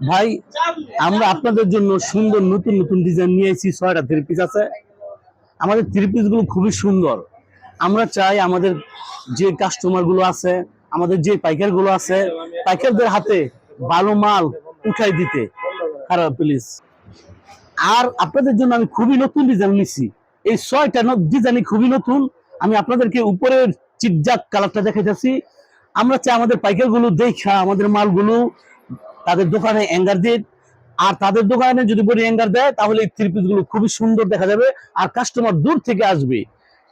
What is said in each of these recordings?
ভাই, আমরা আপনাদের জন্য সুন্দর নতুন নতুন ডিজাইন নিয়ে এসেছি। 6টা থ্রি পিস আছে। আমাদের থ্রি পিস গুলো খুবই সুন্দর। আমরা চাই আমাদের যে কাস্টমার গুলো আছে, আমাদের যে পাইকার গুলো আছে, পাইকারদের হাতে ভালো মাল উঠাই দিতে। খারাপ প্লিজ। আর আপনাদের জন্য আমি খুবই নতুন ডিজাইন নিছি। এই 6টা ডিজাইন খুবই নতুন। আমি আপনাদেরকে উপরের চিকজাক কালারটা দেখাইতেছি। আমরা চাই আমাদের পাইকার গুলো দেখা আমাদের মালগুলো তাদের দোকানে অ্যাঙ্গার দিন। আর তাদের দোকানে যদি বড়ি অ্যাঙ্গার দেয় তাহলে এই থ্রি পিস গুলো খুবই সুন্দর দেখা যাবে। আর কাস্টমার দূর থেকে আসবে।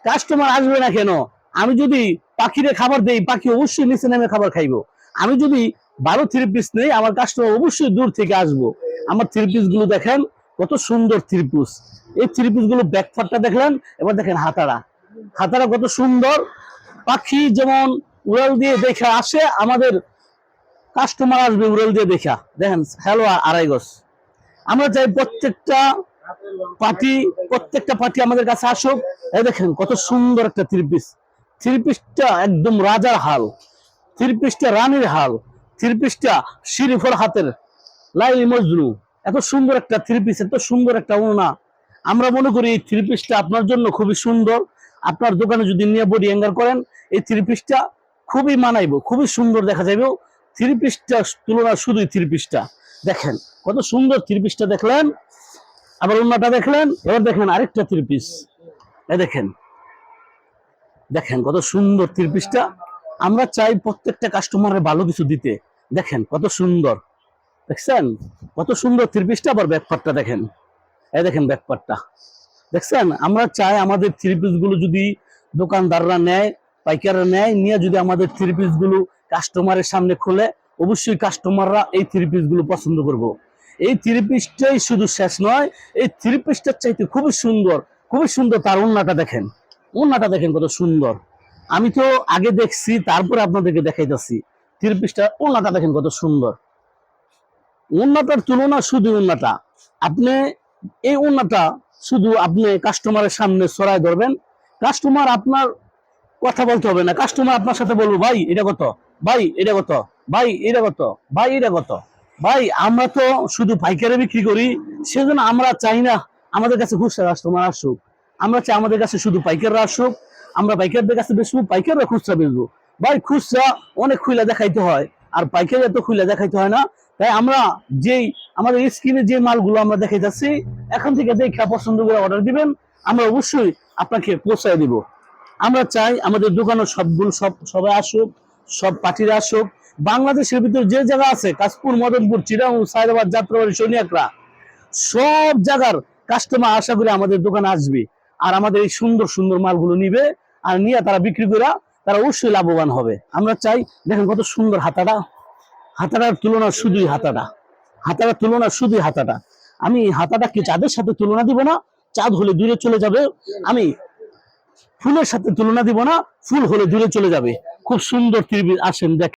কাস্টমার আসবে না কেন? আমি যদি পাখিরে খাবার দেই, পাখি অবশ্যই নিচে নেমে খাবার খাইবো। আমি যদি 12 থ্রি পিস নেই, আমার কাস্টমার অবশ্যই দূর থেকে আসবো। আমার থ্রি পিস গুলো দেখেন কত সুন্দর থ্রি পিস। এই থ্রি পিস গুলো ব্যাকপার্টটা দেখলেন, এবার দেখেন হাতারা। হাতারা কত সুন্দর। পাখি যেমন উড়াল দিয়ে দেখে আসে, আমাদের কাস্টমার আসবে উড়াল দিয়ে দেখা। দেখেন হ্যালো আড়াই গজ। আমরা চাই প্রত্যেকটা পার্টি আমাদের কাছে আসুক। এই দেখেন কত সুন্দর একটা থ্রি পিস। থ্রি পিসটা একদম রাজার হাল, থ্রি পিসটা রানীর হাল, থ্রি পিসটা শিরিফর হাতের লাইলি মজনু। এত সুন্দর একটা থ্রি পিস, এত সুন্দর একটা ওড়না। আমরা মনে করি এই থ্রি পিসটা আপনার জন্য খুবই সুন্দর। আপনার দোকানে যদি নিয়ে বডি হ্যাঙ্গার করেন, এই থ্রি পিসটা খুবই মানাইবো, খুবই সুন্দর দেখা যাবে। থ্রি পিসটা তুলনা শুধুই থ্রি পিসটা দেখেন কত সুন্দর। থ্রি পিসটা দেখলেন, আবার ওড়নাটা দেখলেন, এবার দেখেন আরেকটা থ্রি পিস। এই দেখেন, দেখেন কত সুন্দর থ্রি পিসটা। আমরা চাই প্রত্যেকটা কাস্টমারের ভালো কিছু দিতে। দেখেন কত সুন্দর, দেখছেন কত সুন্দর থ্রি পিসটা। আবার ব্যাকপার্টটা দেখেন, এই দেখেন ব্যাকপার্টটা দেখছেন। আমরা চাই আমাদের থ্রি পিস গুলো যদি দোকানদাররা নেয়, পাইকাররা নেয়, নিয়ে যদি আমাদের থ্রি পিস গুলো কাস্টমারের সামনে খোলে, অবশ্যই কাস্টমাররা এই থ্রি পিস গুলো পছন্দ করবো। এই থ্রি পিসটাই শুধু শেষ নয়, এই থ্রি পিসটার চাইতে খুবই সুন্দর, খুবই সুন্দর। তার ওড়নাটা দেখেন, ওড়নাটা দেখেন কত সুন্দর। আমি তো আগে দেখছি, তারপরে আপনাদেরকে দেখাইতেছি। থ্রি পিসটা ওড়নাটা দেখেন কত সুন্দর। ওড়নাটার তুলনা শুধু ওড়নাটা। আপনি এই ওড়নাটা শুধু আপনি কাস্টমারের সামনে ছড়াই ধরবেন, কাস্টমার আপনার কথা বলতে হবে না। কাস্টমার আপনার সাথে বলবো, ভাই এটা কত, ভাই এটা কত, ভাই এটা কত, ভাই এটা কত। ভাই আমরা তো শুধু পাইকারে বিক্রি করি, সেজন্য আমরা চাই না আমাদের কাছে খুচরা কাস্টমার আসুক। আমরা চাই আমাদের কাছে শুধু পাইকাররা আসুক। আমরা পাইকারদের কাছে বেচবো, পাইকাররা খুচরা বেচবো। ভাই খুচরা অনেক খুইলা দেখাইতে হয়, আর পাইকারি এত খুইলা দেখাইতে হয় না। তাই আমরা যেই আমাদের স্ক্রিনে যে মালগুলো আমরা দেখাইতেছি, এখন থেকে দেখে পছন্দ করে অর্ডার দিবেন, আমরা অবশ্যই আপনাকে পৌঁছায় দিব। আমরা চাই আমাদের দোকানে সবাই আসুক, সব পার্টিরা আসুক। বাংলাদেশের ভিতরে যে জায়গা আছে, কাশপুর, মদনপুর, চিটাগাং, সায়দাবাদ, যাত্রাবাড়ি, শনিয়াকড়া, সব জায়গার কাস্টমার আশা করি আমাদের দোকানে আসবে। আর আমাদের এই সুন্দর সুন্দর মালগুলো নিবে, আর নিয়ে তারা বিক্রি করে তারা অবশ্যই লাভবান হবে। আমরা চাই, দেখেন কত সুন্দর হাতাটা। হাতাটার তুলনা শুধুই হাতাটা, হাতাটার তুলনা শুধুই হাতাটা। আমি হাতাটাকে চাঁদের সাথে তুলনা দিব না, চাঁদ হলে দূরে চলে যাবে। আমি ফুলের সাথে তুলনা দিব না, ফুল হলে দূরে চলে যাবে। খুব সুন্দর ত্রিভুজ। আসেন দেখ।